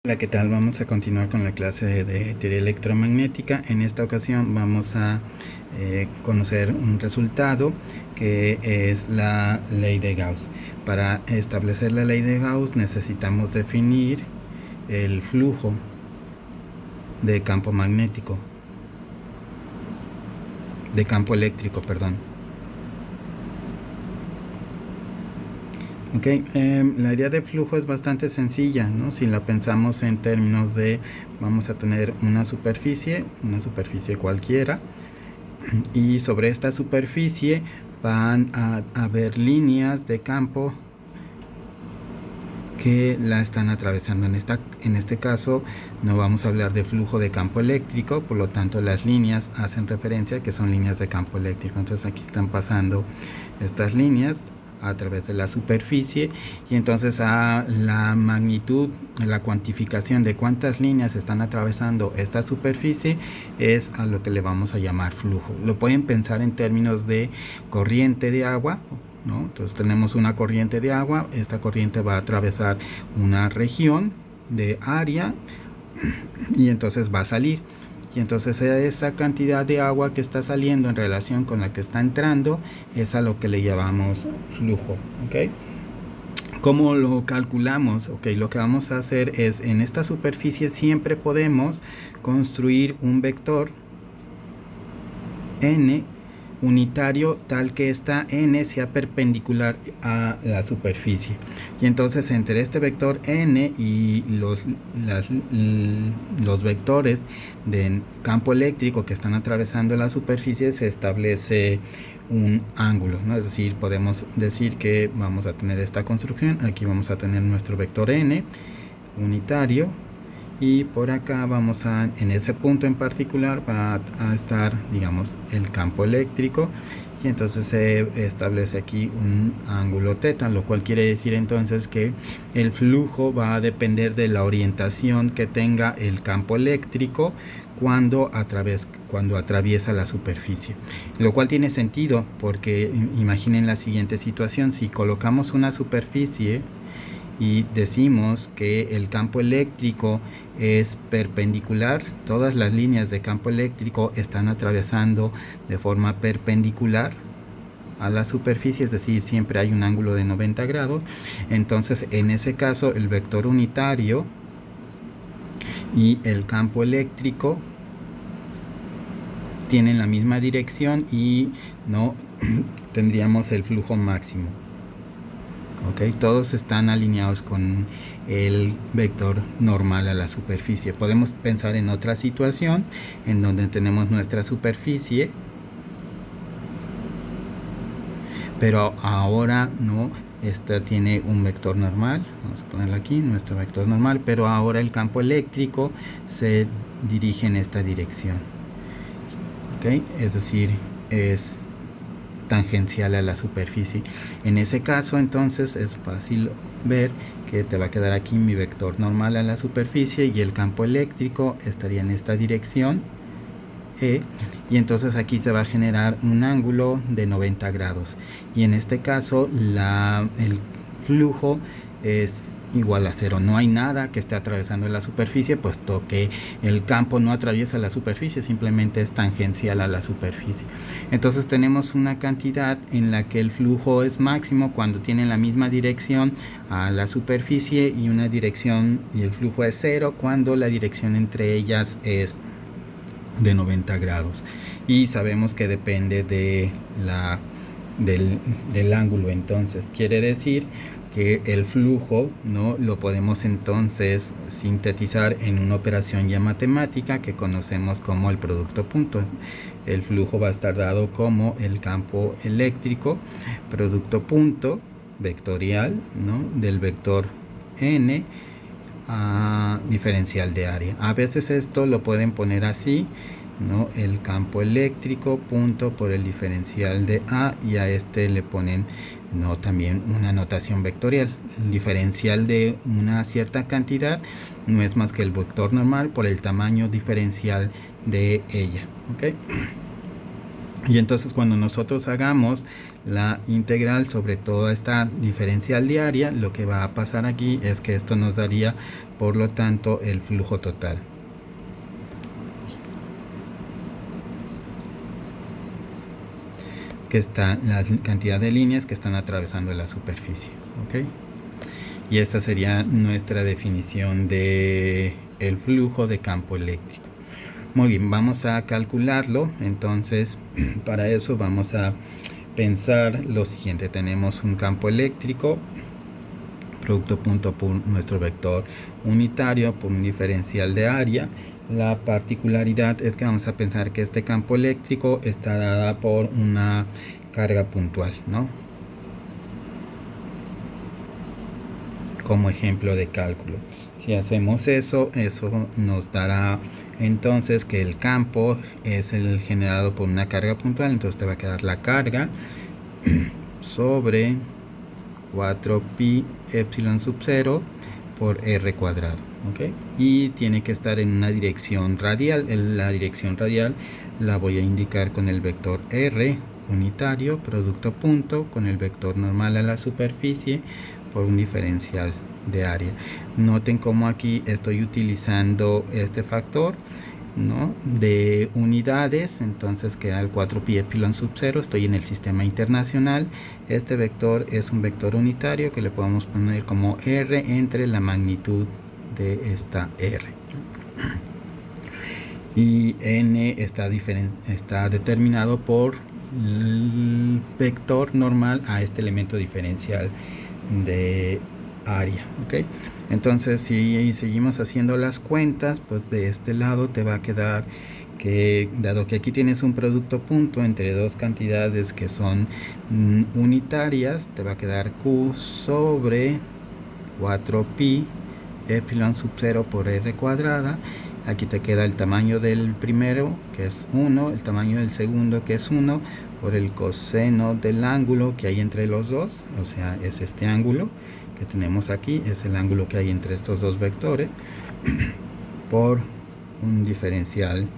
Hola, ¿qué tal? Vamos a continuar con la clase de teoría electromagnética. En esta ocasión vamos a conocer un resultado que es la ley de Gauss. Para establecer la ley de Gauss necesitamos definir el flujo de campo magnético, de campo eléctrico, perdón. La idea de flujo es bastante sencilla, ¿no? Si la pensamos en términos de, vamos a tener una superficie cualquiera, y sobre esta superficie van a haber líneas de campo que la están atravesando. En este caso no vamos a hablar de flujo de campo eléctrico, por lo tanto las líneas hacen referencia a que son líneas de campo eléctrico. Entonces aquí están pasando estas líneas a través de la superficie, y entonces a la magnitud, la cuantificación de cuántas líneas están atravesando esta superficie es a lo que le vamos a llamar flujo. Lo pueden pensar en términos de corriente de agua, ¿no? Entonces tenemos una corriente de agua, esta corriente va a atravesar una región de área y entonces va a salir. Y entonces esa cantidad de agua que está saliendo en relación con la que está entrando es a lo que le llamamos flujo. ¿Okay? ¿Cómo lo calculamos? Okay, lo que vamos a hacer es, en esta superficie siempre podemos construir un vector n unitario tal que esta n sea perpendicular a la superficie, y entonces entre este vector n y los vectores de campo eléctrico que están atravesando la superficie se establece un ángulo, ¿no? Es decir, podemos decir que vamos a tener esta construcción, aquí vamos a tener nuestro vector n unitario, y por acá vamos a, en ese punto en particular va a estar, digamos, el campo eléctrico, y entonces se establece aquí un ángulo θ, lo cual quiere decir entonces que el flujo va a depender de la orientación que tenga el campo eléctrico cuando atraviesa la superficie, lo cual tiene sentido porque imaginen la siguiente situación: si colocamos una superficie y decimos que el campo eléctrico es perpendicular, todas las líneas de campo eléctrico están atravesando de forma perpendicular a la superficie, es decir, siempre hay un ángulo de 90 grados, entonces en ese caso el vector unitario y el campo eléctrico tienen la misma dirección y no tendríamos el flujo máximo. Okay, todos están alineados con el vector normal a la superficie. Podemos pensar en otra situación en donde tenemos nuestra superficie, pero ahora no, esta tiene un vector normal. Vamos a ponerlo aquí, nuestro vector normal, pero ahora el campo eléctrico se dirige en esta dirección. Okay, es decir, es tangencial a la superficie. En ese caso entonces es fácil ver que te va a quedar aquí mi vector normal a la superficie y el campo eléctrico estaría en esta dirección y entonces aquí se va a generar un ángulo de 90 grados, y en este caso el flujo es igual a cero. No hay nada que esté atravesando la superficie, puesto que el campo no atraviesa la superficie, simplemente es tangencial a la superficie. Entonces tenemos una cantidad en la que el flujo es máximo cuando tiene la misma dirección a la superficie, y una dirección, y el flujo es cero cuando la dirección entre ellas es de 90 grados, y sabemos que depende del ángulo. Entonces quiere decir que el flujo, ¿no?, lo podemos entonces sintetizar en una operación ya matemática que conocemos como el producto punto. El flujo va a estar dado como el campo eléctrico producto punto vectorial, ¿no?, del vector n a diferencial de área. A veces esto lo pueden poner así, ¿no?, el campo eléctrico punto por el diferencial de A, y a este le ponen, ¿no?, también una notación vectorial. El diferencial de una cierta cantidad no es más que el vector normal por el tamaño diferencial de ella. ¿Okay? Y entonces cuando nosotros hagamos la integral sobre toda esta diferencial de área, lo que va a pasar aquí es que esto nos daría por lo tanto el flujo total. Que está la cantidad de líneas que están atravesando la superficie, ¿ok? Y esta sería nuestra definición de el flujo de campo eléctrico. Muy bien, vamos a calcularlo. Entonces, para eso vamos a pensar lo siguiente. Tenemos un campo eléctrico, producto punto por nuestro vector unitario por un diferencial de área. La particularidad es que vamos a pensar que este campo eléctrico está dada por una carga puntual, ¿no? Como ejemplo de cálculo. Si hacemos eso nos dará entonces que el campo es el generado por una carga puntual. Entonces te va a quedar la carga sobre 4pi epsilon sub 0 por r cuadrado, ¿ok? Y tiene que estar en una dirección radial. La dirección radial la voy a indicar con el vector r unitario, producto punto, con el vector normal a la superficie por un diferencial de área. Noten cómo aquí estoy utilizando este factor, ¿no?, de unidades. Entonces queda el 4pi epsilon sub 0. Estoy en el sistema internacional. Este vector es un vector unitario que le podemos poner como r entre la magnitud de esta r. Y n está determinado por el vector normal a este elemento diferencial de área, ¿ok? Entonces, si seguimos haciendo las cuentas, pues de este lado te va a quedar que, dado que aquí tienes un producto punto entre dos cantidades que son unitarias, te va a quedar Q sobre 4pi epsilon sub 0 por r cuadrada. Aquí te queda el tamaño del primero, que es 1, el tamaño del segundo, que es 1, por el coseno del ángulo que hay entre los dos, o sea, es este ángulo que tenemos aquí, es el ángulo que hay entre estos dos vectores, por un diferencial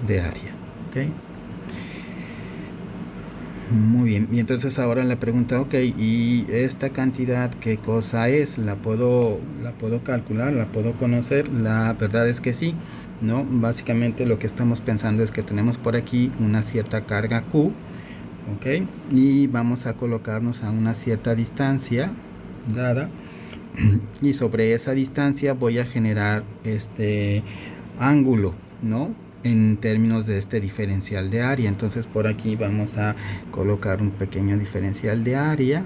de área, ¿ok? Muy bien, y entonces ahora la pregunta, ok, ¿y esta cantidad qué cosa es? ¿La puedo calcular? ¿La puedo conocer? La verdad es que sí, ¿no? Básicamente lo que estamos pensando es que tenemos por aquí una cierta carga Q, ok, y vamos a colocarnos a una cierta distancia dada, y sobre esa distancia voy a generar este ángulo, ¿no?, en términos de este diferencial de área. Entonces por aquí vamos a colocar un pequeño diferencial de área.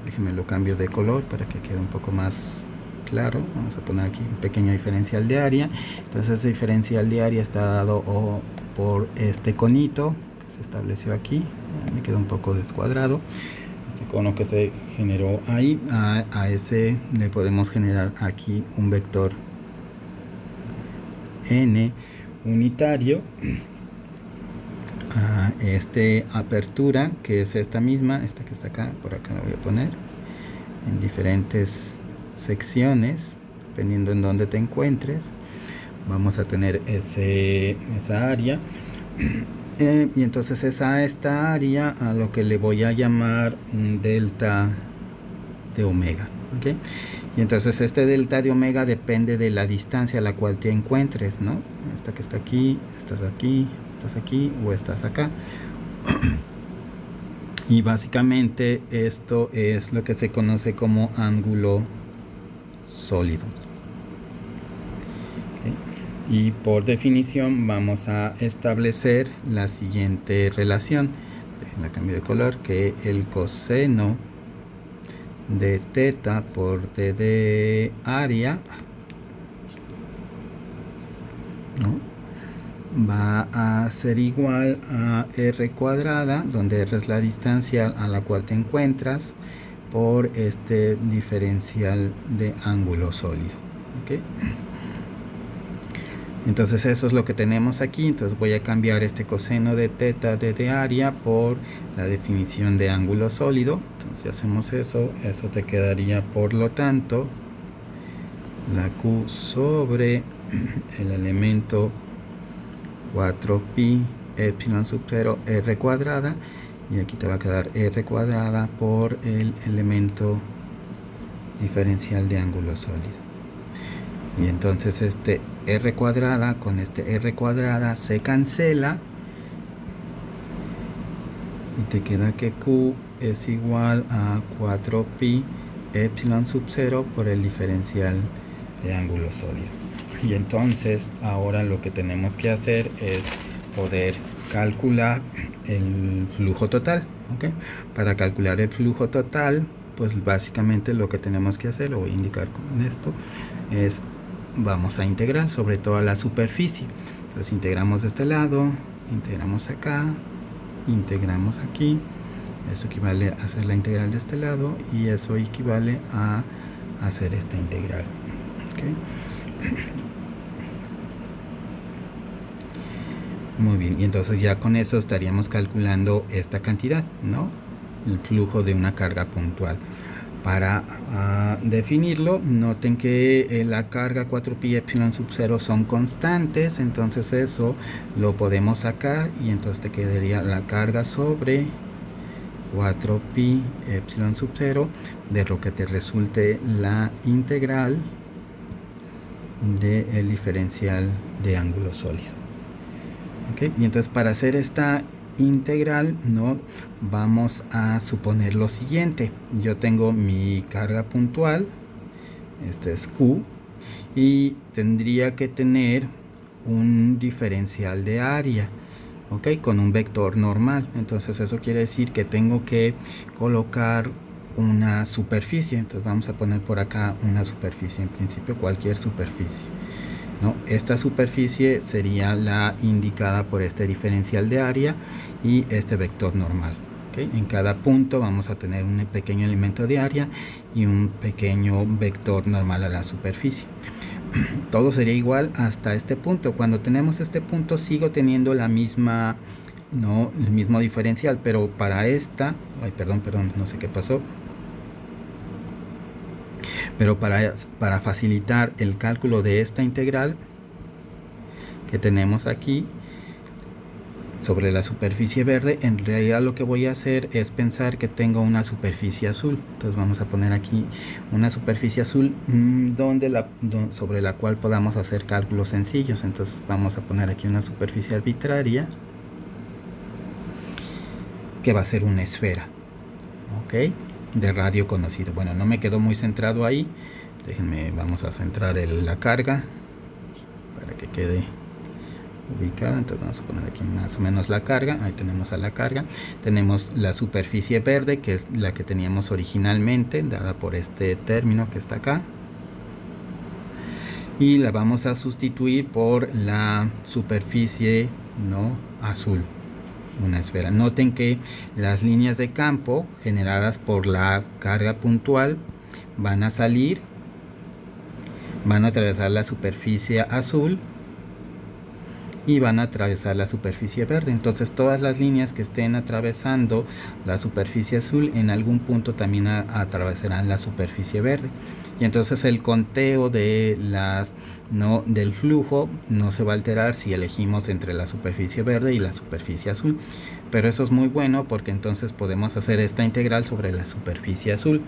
Déjenme lo cambio de color para que quede un poco más claro. Vamos a poner aquí un pequeño diferencial de área. Entonces ese diferencial de área está dado por este conito que se estableció aquí. Me queda un poco descuadrado. Este cono que se generó ahí, a ese le podemos generar aquí un vector n unitario, a este apertura que es esta misma, esta que está acá, por acá la voy a poner en diferentes secciones dependiendo en dónde te encuentres. Vamos a tener esa área y entonces esta área a lo que le voy a llamar un delta de omega, ¿ok? Y entonces este delta de omega depende de la distancia a la cual te encuentres, ¿no? Esta que está aquí, estás aquí o estás acá. Y básicamente esto es lo que se conoce como ángulo sólido. ¿Okay? Y por definición vamos a establecer la siguiente relación. Déjenla cambio de color, que el coseno de teta por d de área, ¿no?, va a ser igual a r cuadrada, donde r es la distancia a la cual te encuentras, por este diferencial de ángulo sólido, ¿okay? Entonces eso es lo que tenemos aquí. Entonces voy a cambiar este coseno de teta de área por la definición de ángulo sólido. Entonces si hacemos eso te quedaría, por lo tanto, la Q sobre el elemento 4pi epsilon sub 0 r cuadrada, y aquí te va a quedar r cuadrada por el elemento diferencial de ángulo sólido. Y entonces este r cuadrada con este r cuadrada se cancela. Y te queda que Q es igual a 4pi epsilon sub 0 por el diferencial de ángulo sólido. Y entonces ahora lo que tenemos que hacer es poder calcular el flujo total, ¿ok? Para calcular el flujo total, pues básicamente lo que tenemos que hacer, lo voy a indicar con esto, es vamos a integrar sobre toda la superficie. Entonces integramos de este lado, integramos acá, integramos aquí, eso equivale a hacer la integral de este lado y eso equivale a hacer esta integral, ¿okay? Muy bien, y entonces ya con eso estaríamos calculando esta cantidad, ¿no? El flujo de una carga puntual. Para definirlo, noten que la carga 4pi epsilon sub 0 son constantes, entonces eso lo podemos sacar y entonces te quedaría la carga sobre 4pi epsilon sub 0 de lo que te resulte la integral del diferencial de ángulo sólido. ¿Okay? Y entonces para hacer esta integral, ¿no? Vamos a suponer lo siguiente. Yo tengo mi carga puntual, este es Q, y tendría que tener un diferencial de área, ¿ok? Con un vector normal. Entonces eso quiere decir que tengo que colocar una superficie. Entonces vamos a poner por acá una superficie, en principio cualquier superficie, ¿no? Esta superficie sería la indicada por este diferencial de área y este vector normal, ¿okay? En cada punto vamos a tener un pequeño elemento de área y un pequeño vector normal a la superficie. Todo sería igual hasta este punto. Cuando tenemos este punto sigo teniendo la misma, ¿no? El mismo diferencial, pero para esta, ay, perdón, no sé qué pasó. Pero para facilitar el cálculo de esta integral que tenemos aquí sobre la superficie verde, en realidad lo que voy a hacer es pensar que tengo una superficie azul. Entonces vamos a poner aquí una superficie azul sobre la cual podamos hacer cálculos sencillos. Entonces vamos a poner aquí una superficie arbitraria que va a ser una esfera, ¿ok? De radio conocido. Bueno, no me quedó muy centrado ahí. Déjenme, vamos a centrar la carga para que quede ubicada. Entonces vamos a poner aquí más o menos la carga. Ahí tenemos a la carga. Tenemos la superficie verde, que es la que teníamos originalmente, dada por este término que está acá. Y la vamos a sustituir por la superficie, ¿no? Azul. Una esfera. Noten que las líneas de campo generadas por la carga puntual van a salir, van a atravesar la superficie azul y van a atravesar la superficie verde. Entonces todas las líneas que estén atravesando la superficie azul en algún punto también atravesarán la superficie verde. Y entonces el conteo de del flujo no se va a alterar si elegimos entre la superficie verde y la superficie azul. Pero eso es muy bueno porque entonces podemos hacer esta integral sobre la superficie azul.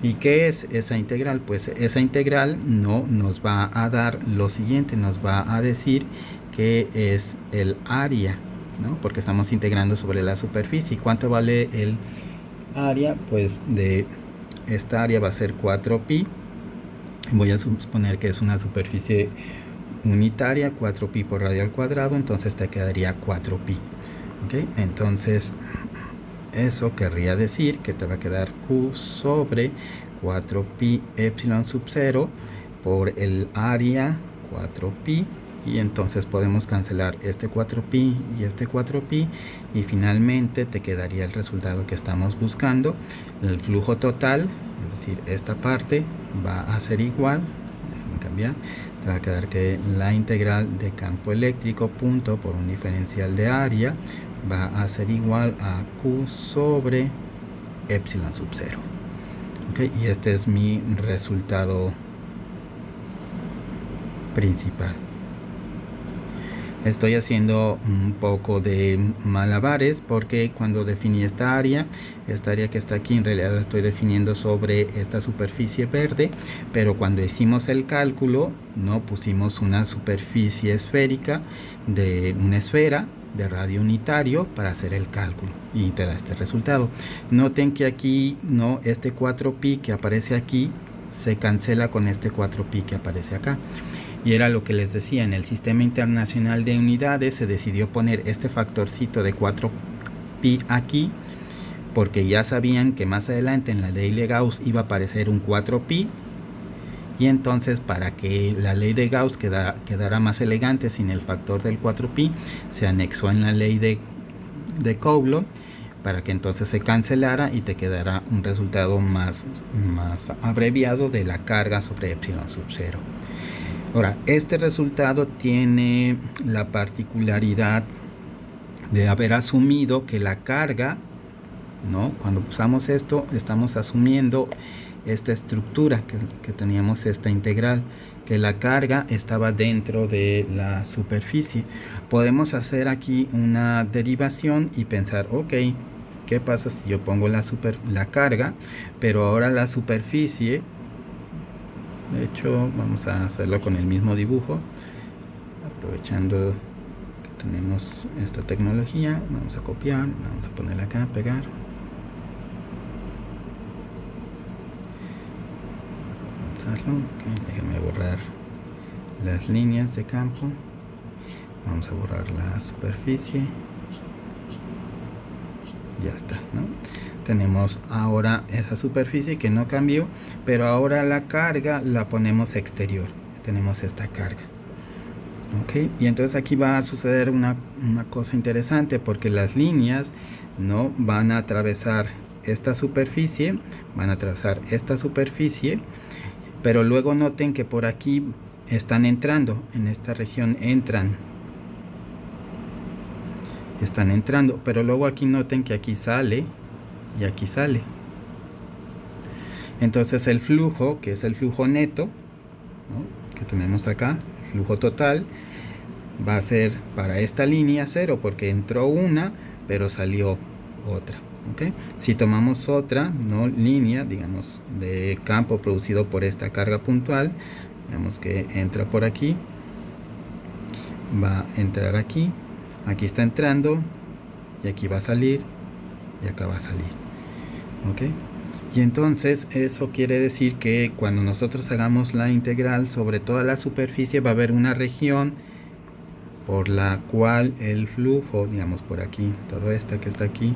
¿Y qué es esa integral? Pues esa integral nos va a dar lo siguiente, nos va a decir que es el área, ¿no? Porque estamos integrando sobre la superficie. ¿Cuánto vale el área? Pues de esta área va a ser 4pi. Voy a suponer que es una superficie unitaria, 4pi por radio al cuadrado, entonces te quedaría 4pi. ¿Okay? Entonces eso querría decir que te va a quedar Q sobre 4pi epsilon sub 0 por el área 4pi. Y entonces podemos cancelar este 4pi y este 4pi y finalmente te quedaría el resultado que estamos buscando. El flujo total, es decir, esta parte va a ser igual, déjame cambiar, te va a quedar que la integral de campo eléctrico punto por un diferencial de área va a ser igual a Q sobre epsilon sub 0. ¿Okay? Y este es mi resultado principal. Estoy haciendo un poco de malabares porque cuando definí esta área que está aquí, en realidad la estoy definiendo sobre esta superficie verde, pero cuando hicimos el cálculo, no pusimos una superficie esférica de una esfera de radio unitario para hacer el cálculo y te da este resultado. Noten que aquí este 4pi que aparece aquí se cancela con este 4pi que aparece acá. Y era lo que les decía, en el Sistema Internacional de Unidades se decidió poner este factorcito de 4pi aquí, porque ya sabían que más adelante en la ley de Gauss iba a aparecer un 4pi, y entonces para que la ley de Gauss quedara más elegante sin el factor del 4pi, se anexó en la ley de Coulomb, para que entonces se cancelara y te quedara un resultado más abreviado de la carga sobre epsilon sub 0. Ahora, este resultado tiene la particularidad de haber asumido que la carga, cuando usamos esto, estamos asumiendo esta estructura que teníamos, esta integral, que la carga estaba dentro de la superficie. Podemos hacer aquí una derivación y pensar, ok, ¿qué pasa si yo pongo la carga, pero ahora la superficie? De hecho, vamos a hacerlo con el mismo dibujo, aprovechando que tenemos esta tecnología. Vamos a copiar, vamos a ponerla acá, pegar. Vamos a avanzarlo. Okay, déjenme borrar las líneas de campo. Vamos a borrar la superficie. Ya está, Tenemos ahora esa superficie que no cambió, pero ahora la carga la ponemos exterior. Tenemos esta carga. Ok, y entonces aquí va a suceder una cosa interesante, porque las líneas van a atravesar esta superficie, pero luego noten que por aquí están entrando, en esta región están entrando, pero luego aquí noten que aquí sale y aquí sale. Entonces el flujo, que es el flujo neto, que tenemos acá, el flujo total, va a ser para esta línea 0, porque entró una, pero salió otra. ¿Okay? Si tomamos otra línea, digamos, de campo producido por esta carga puntual, digamos que entra por aquí, va a entrar aquí, aquí está entrando, y aquí va a salir, y acá va a salir. ¿Ok? Y entonces eso quiere decir que cuando nosotros hagamos la integral sobre toda la superficie, va a haber una región por la cual el flujo, digamos por aquí, todo esto que está aquí,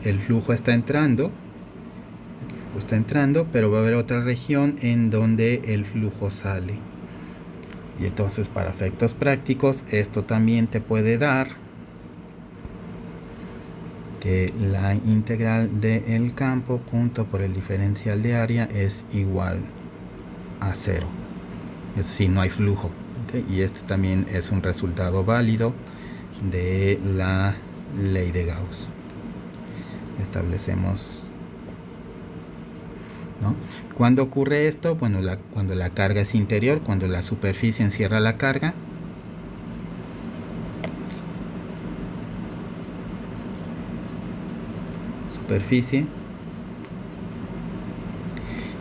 el flujo está entrando, pero va a haber otra región en donde el flujo sale. Y entonces, para efectos prácticos, esto también te puede dar que la integral del campo punto por el diferencial de área es igual a 0. Es decir, no hay flujo. ¿Okay? Y este también es un resultado válido de la ley de Gauss. Establecemos, ¿Cuándo ocurre esto? Bueno, cuando la carga es interior, cuando la superficie encierra la carga. Superficie.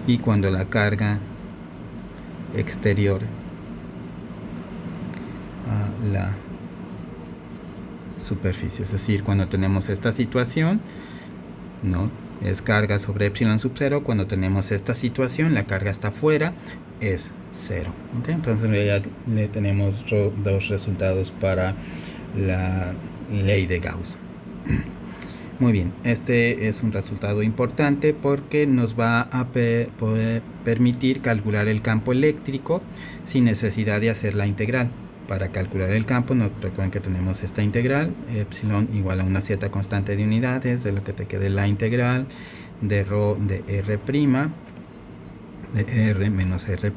Y cuando la carga exterior a la superficie, es decir, cuando tenemos esta situación, es carga sobre epsilon sub 0. Cuando tenemos esta situación, la carga está afuera, es 0. ¿Okay? Entonces en realidad tenemos dos resultados para la ley de Gauss. Muy bien, este es un resultado importante porque nos va a poder permitir calcular el campo eléctrico sin necesidad de hacer la integral. Para calcular el campo, recuerden que tenemos esta integral, epsilon igual a una cierta constante de unidades, de lo que te quede la integral de rho de r', de r menos r',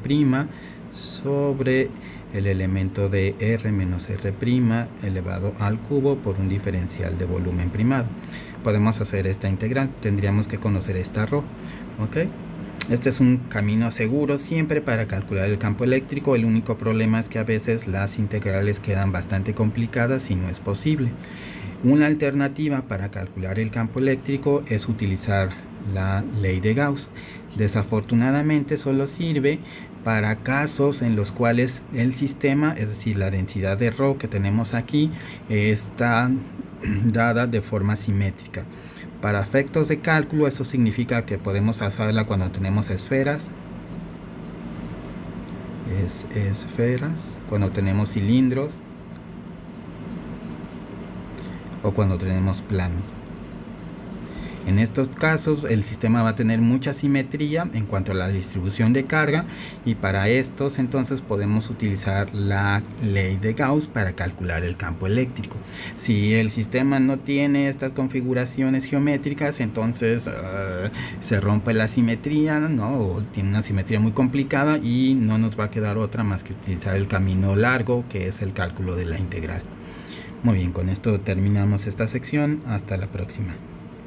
sobre el elemento de r menos r' elevado al cubo por un diferencial de volumen primado. Podemos hacer esta integral, tendríamos que conocer esta rho. ¿Ok? Este es un camino seguro siempre para calcular el campo eléctrico. El único problema es que a veces las integrales quedan bastante complicadas y no es posible. Una alternativa para calcular el campo eléctrico es utilizar la ley de Gauss. Desafortunadamente solo sirve para casos en los cuales el sistema, es decir, la densidad de ρ que tenemos aquí, está dada de forma simétrica. Para efectos de cálculo, eso significa que podemos hacerla cuando tenemos esferas, cuando tenemos cilindros o cuando tenemos planos. En estos casos el sistema va a tener mucha simetría en cuanto a la distribución de carga, y para estos entonces podemos utilizar la ley de Gauss para calcular el campo eléctrico. Si el sistema no tiene estas configuraciones geométricas, entonces se rompe la simetría, ¿no? O tiene una simetría muy complicada y no nos va a quedar otra más que utilizar el camino largo, que es el cálculo de la integral. Muy bien, con esto terminamos esta sección. Hasta la próxima.